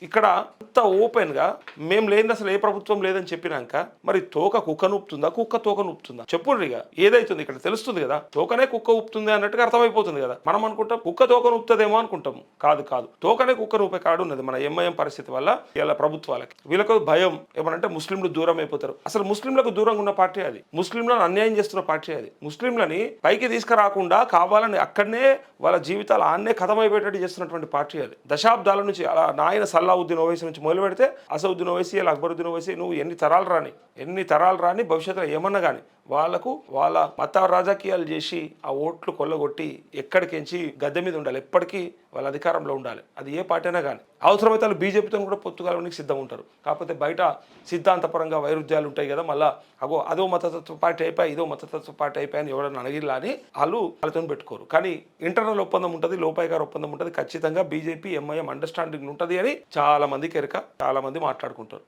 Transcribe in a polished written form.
ఇక్కడ అంత ఓపెన్గా మేము లేని అసలు ఏ ప్రభుత్వం లేదని చెప్పినాక మరి తోక కుక్క నూపుతుందా, కుక్క తోక నూపుతుందా? చెప్పుండ్రు ఇక ఏదైతుంది ఇక్కడ తెలుస్తుంది కదా. తోకనే కుక్క ఊపుతుంది అన్నట్టుగా అర్థమైపోతుంది కదా. మనం అనుకుంటాం కుక్క తోక నూపుతుందేమో అనుకుంటాం. కాదు కాదు, తోకనే కుక్క నూపే కాడు ఉన్నది మన ఎంఐఎం పరిస్థితి వల్ల. ఇలా ప్రభుత్వాలకి వీళ్ళకు భయం ఏమనంటే ముస్లింలు దూరం అయిపోతారు. అసలు ముస్లింలకు దూరంగా ఉన్న పార్టీ అది, ముస్లింలను అన్యాయం చేస్తున్న పార్టీ అది. ముస్లింలని పైకి తీసుకురాకుండా కావాలని అక్కడనే వాళ్ళ జీవితాలు ఆన్నే కథమైపోయేటట్టు చేస్తున్నటువంటి పార్టీ అది. దశాబ్దాల నుంచి అలా నాయన సల్లావుద్దీన్ ఓవైసీ నుంచి మొదలు పెడితే అసదుద్దీన్ ఓవైసీ, అలా అక్బరుద్దీన్ ఓవైసీ, నువ్వు ఎన్ని తరాలు రాని భవిష్యత్తులో ఏమన్నా కానీ వాళ్ళకు వాళ్ళ మత రాజకీయాలు చేసి ఆ ఓట్లు కొల్లగొట్టి ఎక్కడికించి గద్దె మీద ఉండాలి, ఎప్పటికీ వాళ్ళ అధికారంలో ఉండాలి. అది ఏ పార్టీ అయినా కానీ. అవసరమైతే వాళ్ళు బీజేపీతో కూడా పొత్తుగాలనికి సిద్ధం ఉంటారు. కాకపోతే బయట సిద్ధాంతపరంగా వైరుధ్యాలు ఉంటాయి కదా. మళ్ళీ అదో మతతత్వ పార్టీ అయిపోయి ఇదో మతతత్వ పార్టీ అయిపోయి అని ఎవరైనా అడిగిలా అని వాళ్ళతో పెట్టుకోరు. కానీ ఇంటర్నల్ ఒప్పందం ఉంటుంది, లోపాయి గారు ఒప్పందం ఉంటుంది. ఖచ్చితంగా బీజేపీ ఎంఐఎం అండర్స్టాండింగ్ ఉంటుంది అని చాలా మందికి ఎరక, చాలా మంది మాట్లాడుకుంటారు.